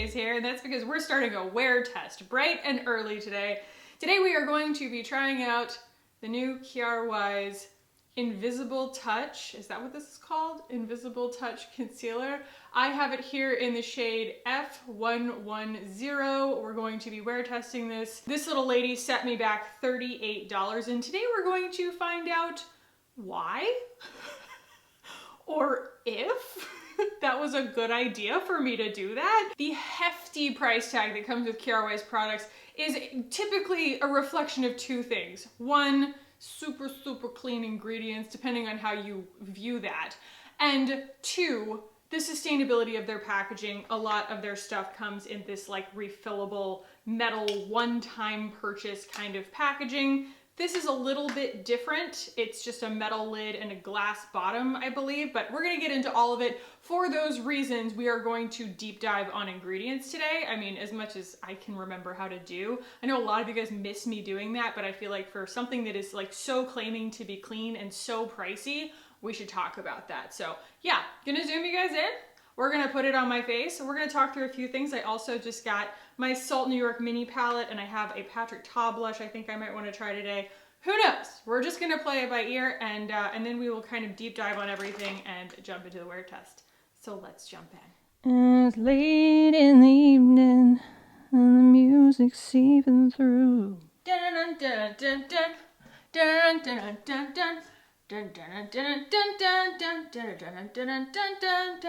is here, and that's because we're starting a wear test bright and early today. Today we are going to be trying out the new Kjaer Weis Invisible Touch. Is that what this is called? Invisible Touch Concealer. I have it here in the shade F110. We're going to be wear testing this. This little lady set me back $38, and today we're going to find out why or if that was a good idea for me to do that. The hefty price tag that comes with Kjaer Weis products is typically a reflection of two things. One, super clean ingredients, depending on how you view that. And two, the sustainability of their packaging. A lot of their stuff comes in this like refillable metal one-time purchase kind of packaging. This is a little bit different. It's just a metal lid and a glass bottom, I believe, but we're gonna get into all of it. For those reasons, we are going to deep dive on ingredients today. I mean, as much as I can remember how to do. I know a lot of you guys miss me doing that, but I feel like for something that is like so claiming to be clean and so pricey, we should talk about that. So yeah, gonna zoom you guys in. We're gonna put it on my face. We're gonna talk through a few things. I also just got my Salt New York mini palette, and I have a Patrick Ta blush I think I might wanna try today. Who knows? We're just gonna play it by ear, and then we will kind of deep dive on everything and jump into the wear test. So let's jump in. It's late in the evening, and the music's seeping through. Dun dun dun dun dun dun dun dun dun. Dun dun dun dun dun dun dun dun dun dun dun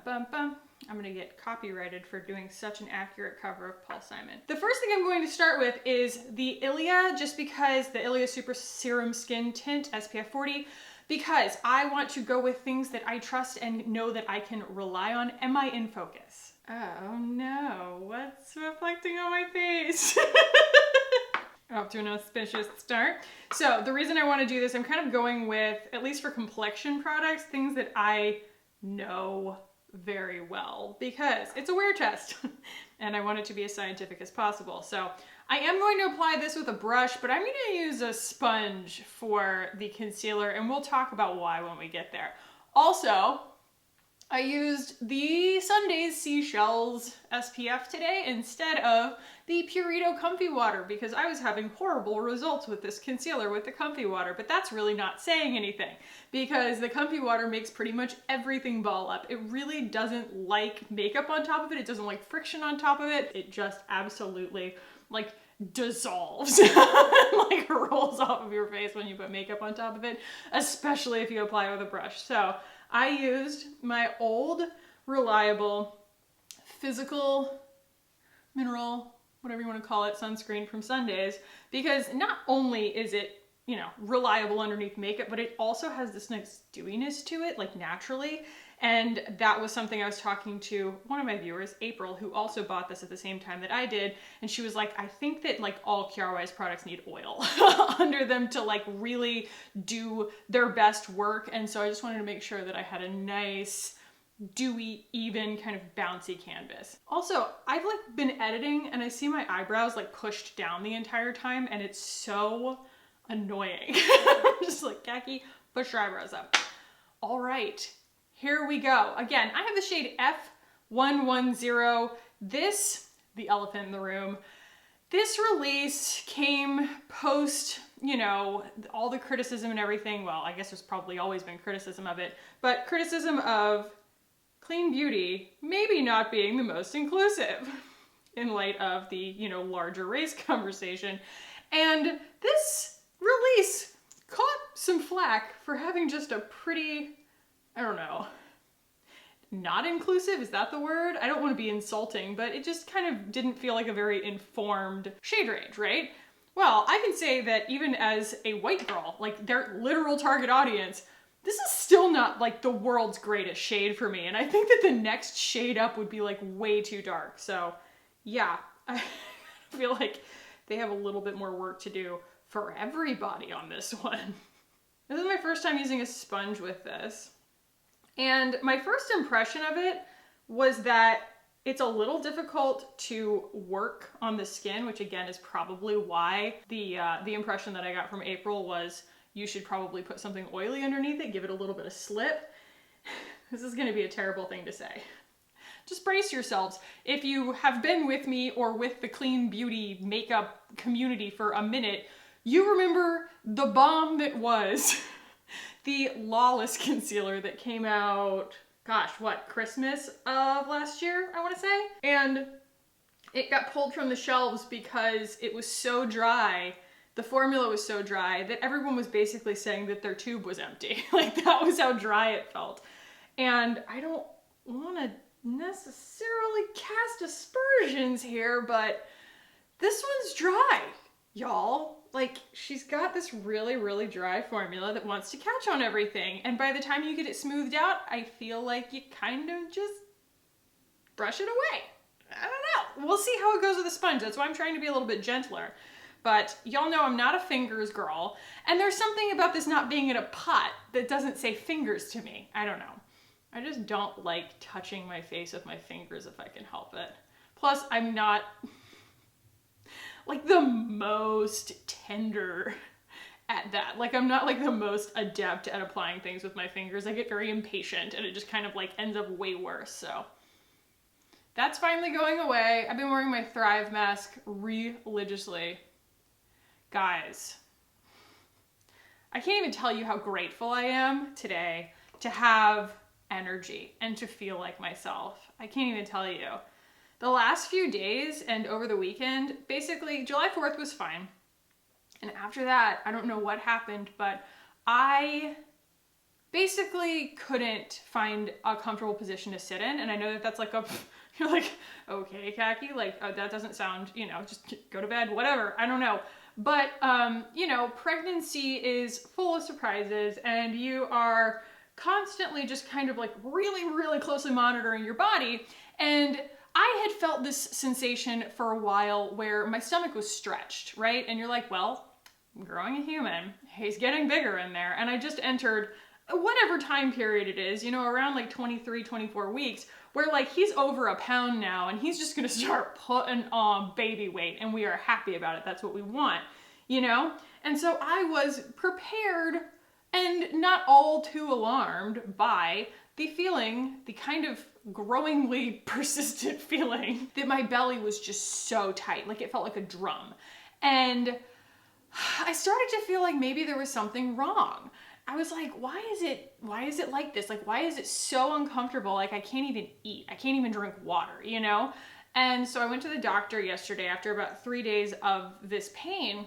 dun. I'm gonna get copyrighted for doing such an accurate cover of Paul Simon. The first thing I'm going to start with is the Ilia, just because the Ilia Super Serum Skin Tint SPF 40, because I want to go with things that I trust and know that I can rely on. Am I in focus? Oh no, what's reflecting on my face? Off to an auspicious start. So the reason I want to do this, I'm kind of going with, at least for complexion products, things that I know very well, because it's a wear test and I want it to be as scientific as possible. So I am going to apply this with a brush, but I'm going to use a sponge for the concealer, and we'll talk about why when we get there. Also, I used the Sunday's Seashells SPF today instead of the Purito Comfy Water, because I was having horrible results with this concealer with the Comfy Water, but that's really not saying anything, because the Comfy Water makes pretty much everything ball up. It really doesn't like makeup on top of it. It doesn't like friction on top of it. It just absolutely like dissolves, like rolls off of your face when you put makeup on top of it, especially if you apply with a brush. So I used my old, reliable, physical, mineral, whatever you want to call it, sunscreen from Sundays, because not only is it, you know, reliable underneath makeup, but it also has this nice dewiness to it, like naturally. And that was something I was talking to one of my viewers, April, who also bought this at the same time that I did. And she was like, I think that like all Kjaer Weis products need oil under them to like really do their best work. And so I just wanted to make sure that I had a nice, dewy, even kind of bouncy canvas. Also, I've like been editing and I see my eyebrows like pushed down the entire time, and it's so annoying. I'm just like, Kackie, push your eyebrows up. All right. Here we go. Again, I have the shade F110. This, the elephant in the room, this release came post, you know, all the criticism and everything. Well, I guess there's probably always been criticism of it, but criticism of clean beauty maybe not being the most inclusive in light of the, you know, larger race conversation. And this release caught some flack for having just a pretty, I don't know, not inclusive, is that the word? I don't want to be insulting, but it just kind of didn't feel like a very informed shade range, right? Well, I can say that even as a white girl, like their literal target audience, this is still not like the world's greatest shade for me. And I think that the next shade up would be like way too dark. So yeah, I feel like they have a little bit more work to do for everybody on this one. This is my first time using a sponge with this. And my first impression of it was that it's a little difficult to work on the skin, which again is probably why the impression that I got from April was you should probably put something oily underneath it, give it a little bit of slip. This is gonna be a terrible thing to say. just brace yourselves. If you have been with me or with the clean beauty makeup community for a minute, you remember the bomb that was the Lawless concealer that came out, gosh, what, Christmas of last year, I want to say? And it got pulled from the shelves because it was so dry, the formula was so dry, that everyone was basically saying that their tube was empty. Like, that was how dry it felt. And I don't want to necessarily cast aspersions here, but this one's dry, y'all. Like, she's got this really, really dry formula that wants to catch on everything. And by the time you get it smoothed out, I feel like you kind of just brush it away. I don't know. We'll see how it goes with a sponge. That's why I'm trying to be a little bit gentler. But y'all know I'm not a fingers girl. And there's something about this not being in a pot that doesn't say fingers to me. I don't know. I just don't like touching my face with my fingers if I can help it. Plus, I'm not like the most tender at that. Like, I'm not like the most adept at applying things with my fingers. I get very impatient and it just kind of like ends up way worse. So that's finally going away. I've been wearing my Thrive mask religiously. Guys, I can't even tell you how grateful I am today to have energy and to feel like myself. I can't even tell you. The last few days and over the weekend, basically July 4th was fine. And after that, I don't know what happened, but I basically couldn't find a comfortable position to sit in. And I know that that's like a, you're like, okay, Kackie, like that doesn't sound, you know, just go to bed, whatever. I don't know. But, you know, pregnancy is full of surprises and you are constantly just kind of like really, really closely monitoring your body. And I had felt this sensation for a while where my stomach was stretched, right? And you're like, well, I'm growing a human, he's getting bigger in there. And I just entered whatever time period it is, you know, around like 23, 24 weeks, where like he's over a pound now and he's just gonna start putting on baby weight and we are happy about it. That's what we want, you know? And so I was prepared and not all too alarmed by the feeling, the kind of growingly persistent feeling that my belly was just so tight, like it felt like a drum. And I started to feel like maybe there was something wrong. I was like, why is it like this? Like, why is it so uncomfortable? Like, I can't even eat. I can't even drink water, you know? And so I went to the doctor yesterday after about 3 days of this pain,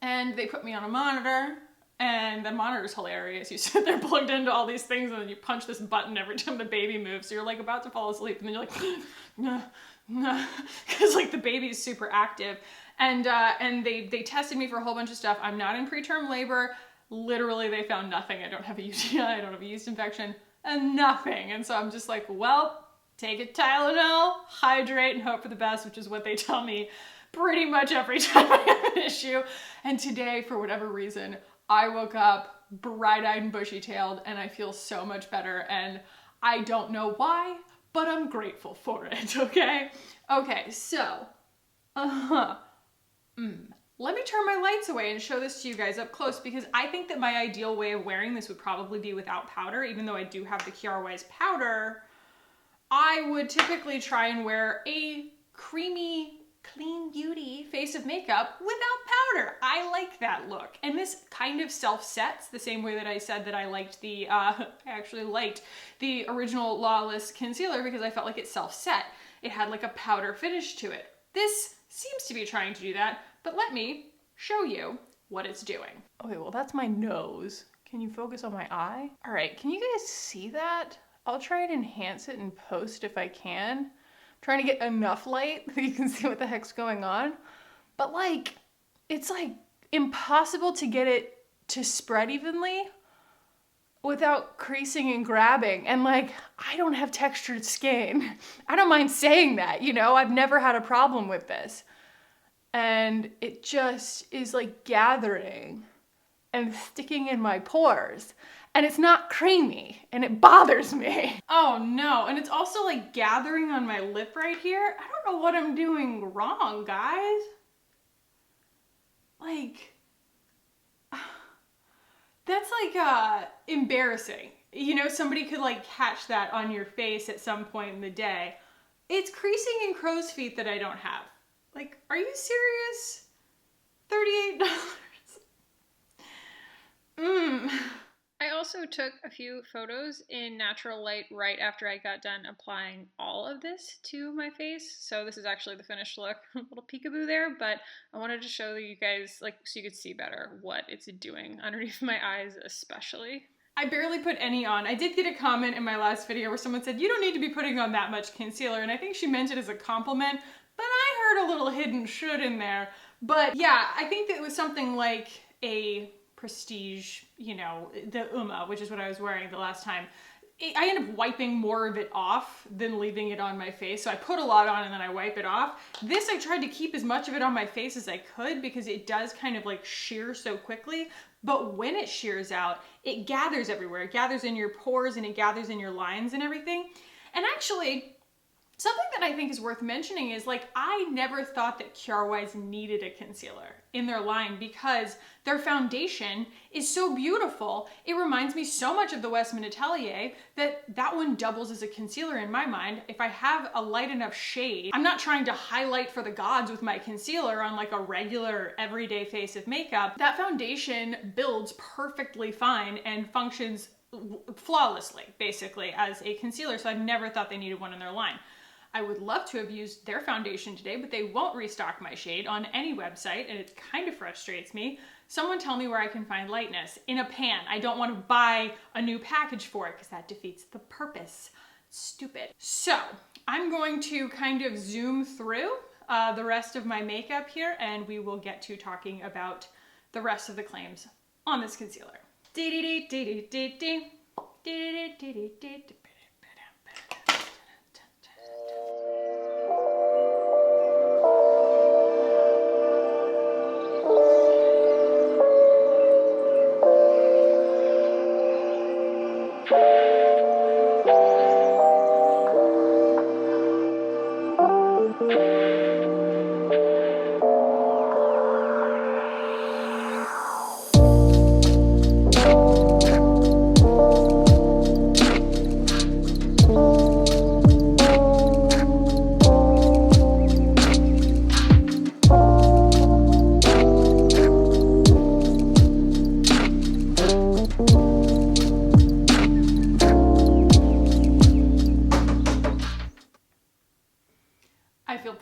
and they put me on a monitor. And the monitor's hilarious. You sit there plugged into all these things and then you punch this button every time the baby moves. So you're like about to fall asleep and then you're like, nah, nah, because like the baby's super active. And they tested me for a whole bunch of stuff. I'm not in preterm labor. Literally, they found nothing. I don't have a UTI, I don't have a yeast infection, and nothing. And so I'm just like, well, take a Tylenol, hydrate, and hope for the best, which is what they tell me pretty much every time I have an issue. And today, for whatever reason, I woke up bright-eyed and bushy-tailed and I feel so much better and I don't know why, but I'm grateful for it, okay? Okay, so, let me turn my lights away and show this to you guys up close because I think that my ideal way of wearing this would probably be without powder. Even though I do have the Kjaer Weis powder, I would typically try and wear a creamy, clean beauty face of makeup without powder. I like that look. And this kind of self-sets the same way that I said that I liked the, I actually liked the original Lawless concealer because I felt like it self-set. It had like a powder finish to it. This seems to be trying to do that, but let me show you what it's doing. Okay, well that's my nose. Can you focus on my eye? All right, can you guys see that? I'll try and enhance it in post if I can. Trying to get enough light that you can see what the heck's going on. But like, it's like impossible to get it to spread evenly without creasing and grabbing. And like, I don't have textured skin. I don't mind saying that, you know, I've never had a problem with this. And it just is like gathering and sticking in my pores. And it's not creamy, and it bothers me. Oh no, and it's also like gathering on my lip right here. I don't know what I'm doing wrong, guys. Like, that's like embarrassing. you know, somebody could like catch that on your face at some point in the day. It's creasing and crow's feet that I don't have. Like, are you serious? $38. I also took a few photos in natural light right after I got done applying all of this to my face. So this is actually the finished look. A little peekaboo there, but I wanted to show you guys, like, so you could see better what it's doing underneath my eyes especially. I barely put any on. I did get a comment in my last video where someone said, you don't need to be putting on that much concealer, and I think she meant it as a compliment, but I heard a little hidden should in there. But yeah, I think that it was something like a Prestige, you know, the Uma, which is what I was wearing the last time. I end up wiping more of it off than leaving it on my face. So I put a lot on and then I wipe it off. This, I tried to keep as much of it on my face as I could because it does kind of like shear so quickly. But when it shears out, it gathers everywhere. It gathers in your pores and it gathers in your lines and everything. And actually, something that I think is worth mentioning is, like, I never thought that Kjaer Weis needed a concealer in their line because their foundation is so beautiful. It reminds me so much of the Westman Atelier that one doubles as a concealer in my mind. If I have a light enough shade, I'm not trying to highlight for the gods with my concealer on like a regular everyday face of makeup. That foundation builds perfectly fine and functions flawlessly, basically, as a concealer. So I never thought they needed one in their line. I would love to have used their foundation today, but they won't restock my shade on any website, and it kind of frustrates me. Someone tell me where I can find lightness in a pan. I don't want to buy a new package for it because that defeats the purpose. Stupid. So I'm going to kind of zoom through the rest of my makeup here, and we will get to talking about the rest of the claims on this concealer.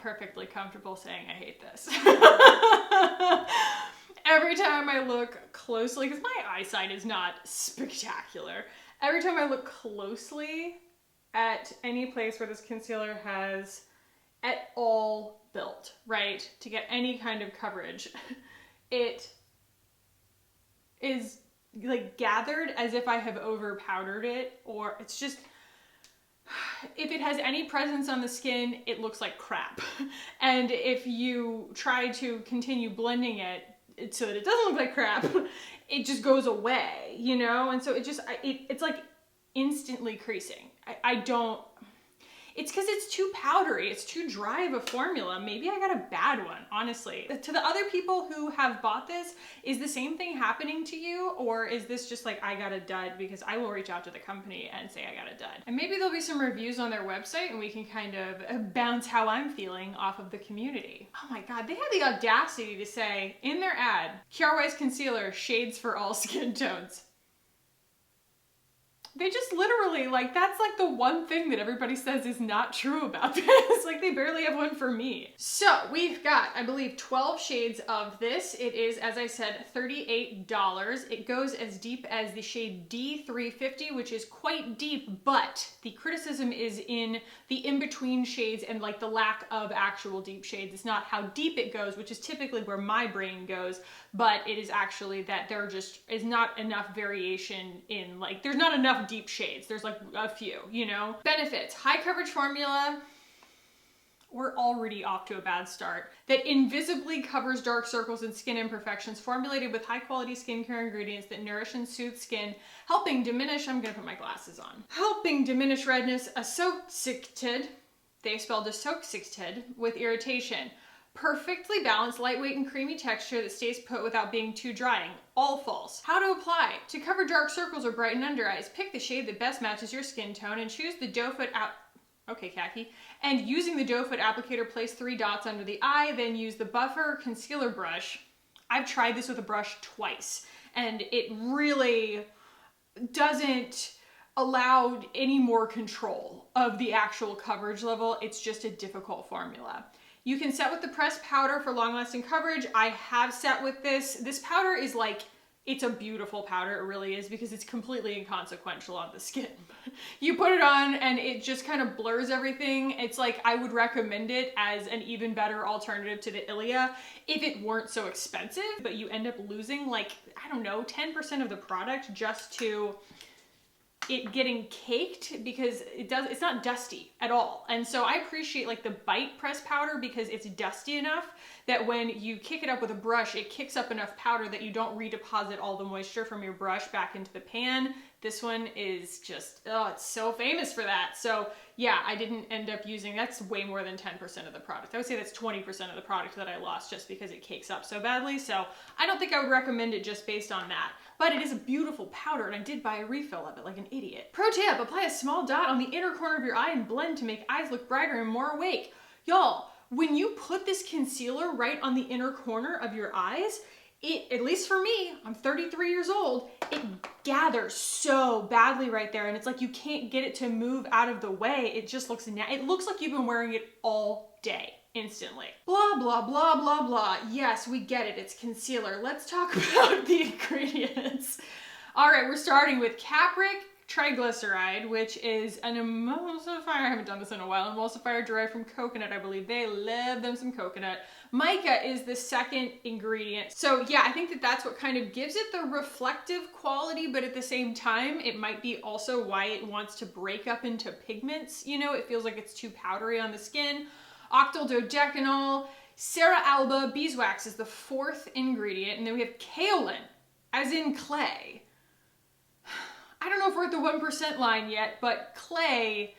Perfectly comfortable saying I hate this. Every time I look closely, because my eyesight is not spectacular, every time I look closely at any place where this concealer has at all built, right, to get any kind of coverage, it is like gathered as if I have over powdered it, or it's just, if it has any presence on the skin, it looks like crap. And if you try to continue blending it so that it doesn't look like crap, it just goes away, you know? And so it's like instantly creasing. I don't, it's because it's too powdery, it's too dry of a formula. Maybe I got a bad one, honestly. To the other people who have bought this, is the same thing happening to you? Or is this just like, I got a dud? Because I will reach out to the company and say I got a dud. And maybe there'll be some reviews on their website and we can kind of bounce how I'm feeling off of the community. Oh my God, they had the audacity to say in their ad, Kjaer Weis concealer, shades for all skin tones. They just literally, like, that's like the one thing that everybody says is not true about this. Like, they barely have one for me. So we've got, I believe, 12 shades of this. It is, as I said, $38. It goes as deep as the shade D350, which is quite deep, but the criticism is in the in-between shades and like the lack of actual deep shades. It's not how deep it goes, which is typically where my brain goes, but it is actually that there just is not enough variation in, like, there's not enough deep shades. There's like a few, you know? Benefits: high coverage formula. We're already off to a bad start. That invisibly covers dark circles and skin imperfections, formulated with high quality skincare ingredients that nourish and soothe skin, helping diminish, I'm gonna put my glasses on, helping diminish redness associated, they spelled associated with irritation. Perfectly balanced, lightweight, and creamy texture that stays put without being too drying. All false. How to apply. To cover dark circles or brighten under eyes, pick the shade that best matches your skin tone and choose the doe foot Okay, Kackie. And using the doe foot applicator, place 3 dots under the eye, then use the buffer concealer brush. I've tried this with a brush twice, and it really doesn't allow any more control of the actual coverage level. It's just a difficult formula. You can set with the pressed powder for long-lasting coverage. I have set with this. This powder is like, it's a beautiful powder, it really is, because it's completely inconsequential on the skin. You put it on and it just kind of blurs everything. It's like, I would recommend it as an even better alternative to the Ilia if it weren't so expensive, but you end up losing like, I don't know, 10% of the product just to it getting caked, because it's not dusty at all. And so I appreciate like the bite press powder because it's dusty enough that when you kick it up with a brush, it kicks up enough powder that you don't redeposit all the moisture from your brush back into the pan. This one is just, oh, it's so famous for that. So yeah, I didn't end up using, that's way more than 10% of the product. I would say that's 20% of the product that I lost just because it cakes up so badly. So I don't think I would recommend it just based on that. But it is a beautiful powder, and I did buy a refill of it like an idiot. Pro tip, apply a small dot on the inner corner of your eye and blend to make eyes look brighter and more awake. Y'all, when you put this concealer right on the inner corner of your eyes, it, at least for me, I'm 33 years old, it gathers so badly right there, and it's like you can't get it to move out of the way. It just looks, it looks like you've been wearing it all day. Instantly. Blah, blah, blah, blah, blah. Yes, we get it. It's concealer. Let's talk about the ingredients. All right, we're starting with capric triglyceride, which is an emulsifier. I haven't done this in a while. Emulsifier derived from coconut, I believe. They love them some coconut. Mica is the second ingredient. So yeah, I think that that's what kind of gives it the reflective quality, but at the same time, it might be also why it wants to break up into pigments. You know, it feels like it's too powdery on the skin. Octyl dodecanol, Serra alba beeswax is the fourth ingredient, and then we have kaolin, as in clay. I don't know if we're at the 1% line yet, but clay,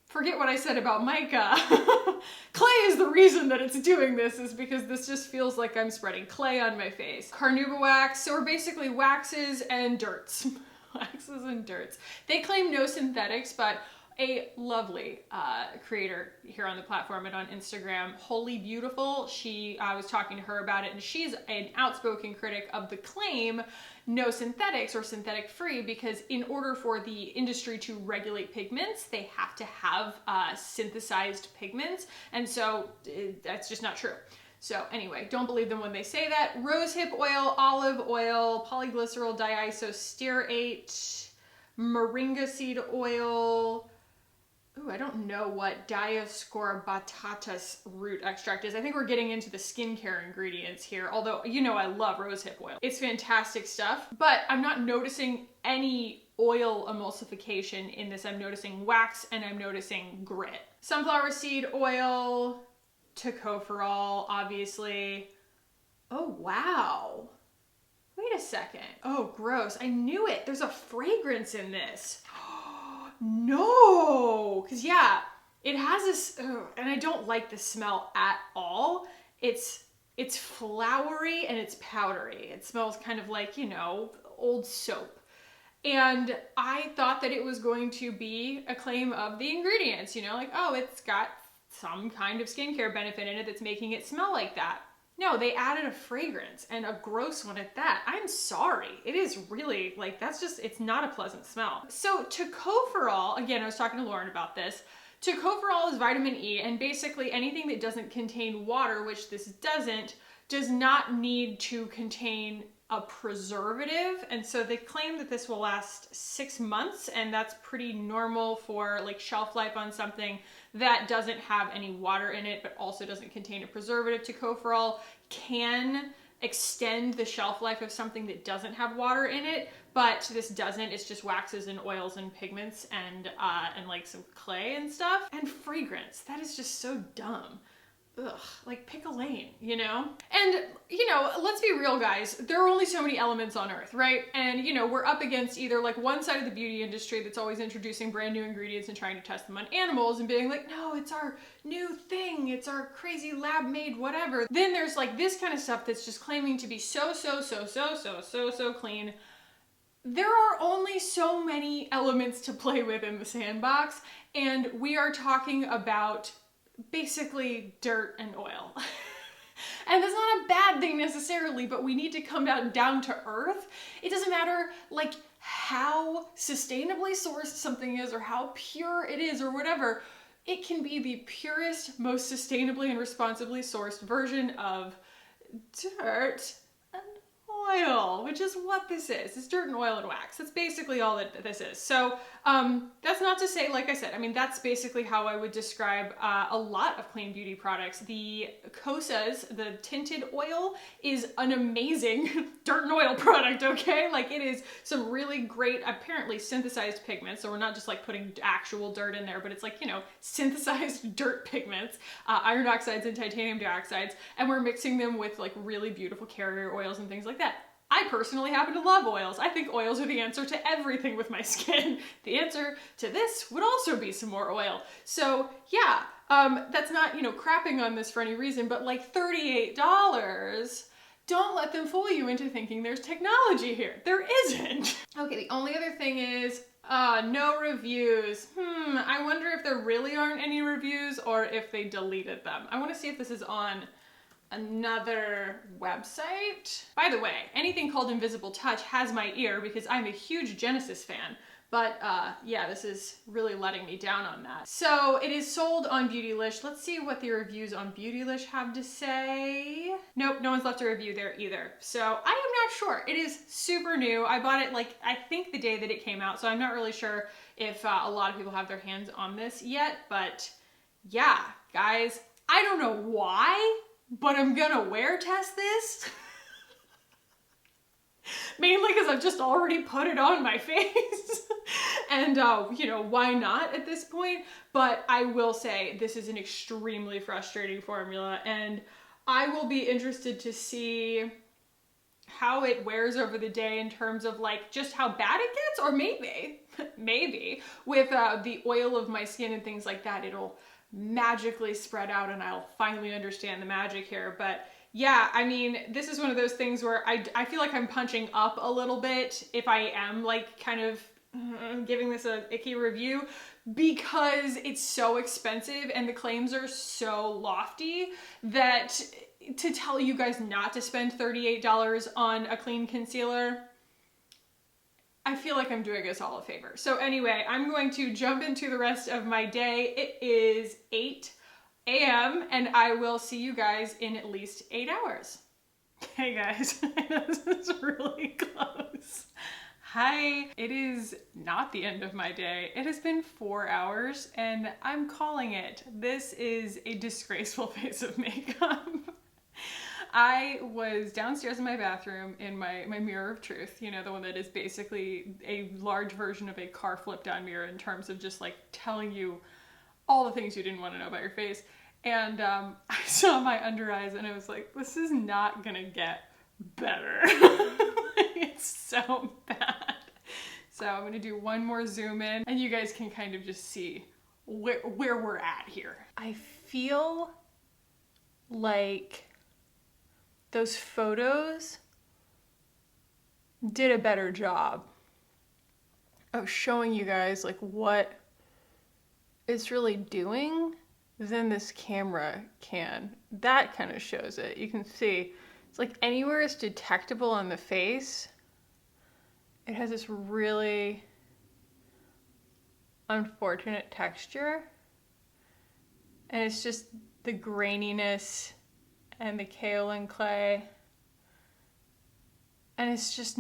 forget what I said about mica. Clay is the reason that it's doing this, is because this just feels like I'm spreading clay on my face. Carnauba wax, so we're basically waxes and dirts. Waxes and dirts. They claim no synthetics, but a lovely creator here on the platform and on Instagram, Holy Beautiful. I was talking to her about it, and she's an outspoken critic of the claim no synthetics or synthetic free, because in order for the industry to regulate pigments, they have to have synthesized pigments, and so that's just not true. So anyway, don't believe them when they say that. Rosehip oil, olive oil, polyglycerol diisostearate, moringa seed oil. Ooh, I don't know what Dioscora batatas root extract is. I think we're getting into the skincare ingredients here, although you know I love rosehip oil. It's fantastic stuff, but I'm not noticing any oil emulsification in this. I'm noticing wax and I'm noticing grit. Sunflower seed oil, tocopherol, obviously. Oh, wow. Wait a second. Oh, gross. I knew it. There's a fragrance in this. No, because yeah, it has this, and I don't like the smell at all. It's flowery and it's powdery. It smells kind of like, you know, old soap. And I thought that it was going to be a claim of the ingredients, you know, like, oh, it's got some kind of skincare benefit in it that's making it smell like that. No, they added a fragrance, and a gross one at that. I'm sorry. It is really, like, that's just, it's not a pleasant smell. So tocopherol, again, I was talking to Lauren about this. Tocopherol is vitamin E, and basically anything that doesn't contain water, which this doesn't, does not need to contain a preservative. And so they claim that this will last 6 months, and that's pretty normal for like shelf life on something that doesn't have any water in it, but also doesn't contain a preservative. Tocopherol can extend the shelf life of something that doesn't have water in it, but this doesn't. It's just waxes and oils and pigments and like some clay and stuff. And fragrance, that is just so dumb. ugh, like pick a lane, you know? And, you know, let's be real, guys. There are only so many elements on earth, right? And, you know, we're up against either like one side of the beauty industry that's always introducing brand new ingredients and trying to test them on animals and being like, no, it's our new thing. It's our crazy lab made whatever. Then there's like this kind of stuff that's just claiming to be so clean. There are only so many elements to play with in the sandbox, and we are talking about basically dirt and oil. And that's not a bad thing necessarily, but we need to come down to earth. It doesn't matter like how sustainably sourced something is or how pure it is or whatever. It can be the purest, most sustainably and responsibly sourced version of dirt and oil, which is what this is. It's dirt and oil and wax. That's basically all that this is. So that's not to say, like I said, I mean, that's basically how I would describe a lot of clean beauty products. The Kosas, the tinted oil, is an amazing dirt and oil product, okay? Like it is some really great, apparently synthesized pigments. So we're not just like putting actual dirt in there, but it's like, you know, synthesized dirt pigments, iron oxides and titanium dioxides, and we're mixing them with like really beautiful carrier oils and things like that. I personally happen to love oils. I think oils are the answer to everything with my skin. The answer to this would also be some more oil. So yeah, that's not, you know, crapping on this for any reason, but like $38, don't let them fool you into thinking there's technology here. There isn't. Okay, the only other thing is no reviews. I wonder if there really aren't any reviews or if they deleted them. I want to see if this is on another website. By the way, anything called Invisible Touch has my ear because I'm a huge Genesis fan. But yeah, this is really letting me down on that. So it is sold on Beautylish. Let's see what the reviews on Beautylish have to say. Nope, no one's left a review there either. So I am not sure. It is super new. I bought it like, I think the day that it came out. So I'm not really sure if a lot of people have their hands on this yet. But yeah, guys, I don't know why, but I'm gonna wear test this. Mainly because I've just already put it on my face. And, you know, why not at this point? But I will say this is an extremely frustrating formula, and I will be interested to see how it wears over the day in terms of like just how bad it gets, or maybe with the oil of my skin and things like that, it'll magically spread out and I'll finally understand the magic here. But yeah, I mean, this is one of those things where I feel like I'm punching up a little bit if I am like kind of giving this a icky review, because it's so expensive and the claims are so lofty that to tell you guys not to spend $38 on a clean concealer, I feel like I'm doing us all a favor. So anyway, I'm going to jump into the rest of my day. It is 8 a.m. and I will see you guys in at least 8 hours. Hey guys, I know this is really close. Hi, it is not the end of my day. It has been 4 hours and I'm calling it. This is a disgraceful face of makeup. I was downstairs in my bathroom in my mirror of truth, you know, the one that is basically a large version of a car flip down mirror in terms of just like telling you all the things you didn't want to know about your face. And I saw my under eyes and I was like, this is not gonna get better. It's so bad. So I'm gonna do one more zoom in and you guys can kind of just see where we're at here. I feel like those photos did a better job of showing you guys like what it's really doing than this camera can. That kind of shows it. You can see it's like anywhere it's detectable on the face, it has this really unfortunate texture, and it's just the graininess and the kaolin clay, and it's just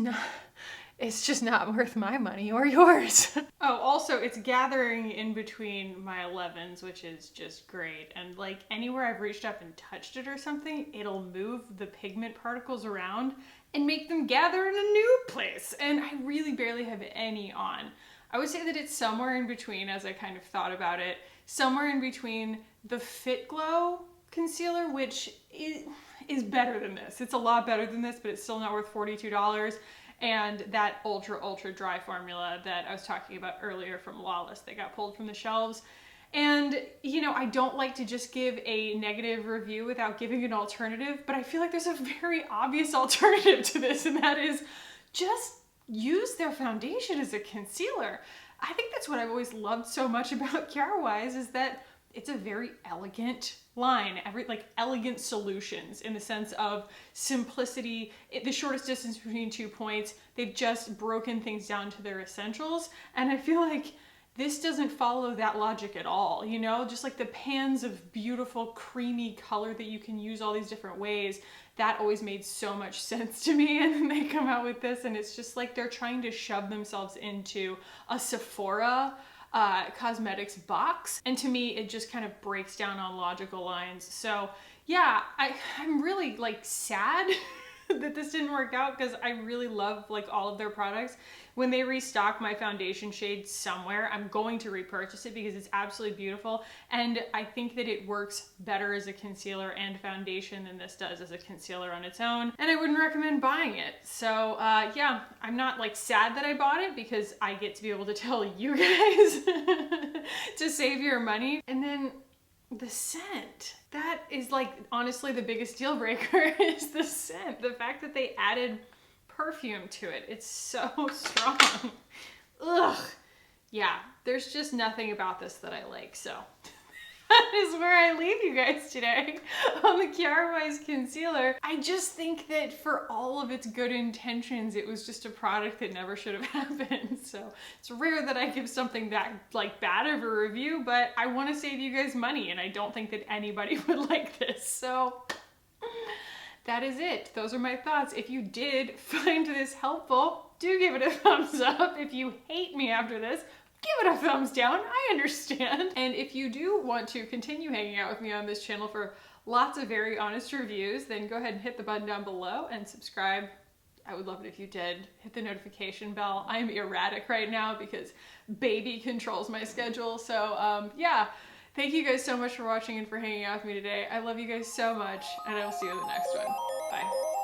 not worth my money or yours. Oh, also it's gathering in between my 11s, which is just great. And like anywhere I've reached up and touched it or something, it'll move the pigment particles around and make them gather in a new place. And I really barely have any on. I would say that it's somewhere in between, as I kind of thought about it, somewhere in between the Fit Glow concealer, which is better than this. It's a lot better than this, but it's still not worth $42. And that ultra dry formula that I was talking about earlier from Lawless that got pulled from the shelves. And, you know, I don't like to just give a negative review without giving an alternative, but I feel like there's a very obvious alternative to this, and that is just use their foundation as a concealer. I think that's what I've always loved so much about Kjaer Weis, is that it's a very elegant line, elegant solutions in the sense of simplicity, the shortest distance between 2 points. They've just broken things down to their essentials, and I feel like this doesn't follow that logic at all, you know? Just like the pans of beautiful creamy color that you can use all these different ways, that always made so much sense to me. And then they come out with this and it's just like they're trying to shove themselves into a Sephora cosmetics box. And to me, it just kind of breaks down on logical lines. So yeah, I'm really like sad that this didn't work out, because I really love like all of their products. When they restock my foundation shade somewhere, I'm going to repurchase it because it's absolutely beautiful. And I think that it works better as a concealer and foundation than this does as a concealer on its own. And I wouldn't recommend buying it. So yeah, I'm not like sad that I bought it, because I get to be able to tell you guys to save your money. And then the scent. That is like honestly the biggest deal breaker is the scent. The fact that they added perfume to it. It's so strong. Ugh. Yeah, there's just nothing about this that I like. So that is where I leave you guys today on the Kjaer Weis concealer. I just think that for all of its good intentions, it was just a product that never should have happened. So it's rare that I give something that like bad of a review, but I want to save you guys money, and I don't think that anybody would like this. So that is it. Those are my thoughts. If you did find this helpful, do give it a thumbs up. If you hate me after this, give it a thumbs down. I understand. And if you do want to continue hanging out with me on this channel for lots of very honest reviews, then go ahead and hit the button down below and subscribe. I would love it if you did. Hit the notification bell. I'm erratic right now because baby controls my schedule. So yeah, thank you guys so much for watching and for hanging out with me today. I love you guys so much, and I will see you in the next one. Bye.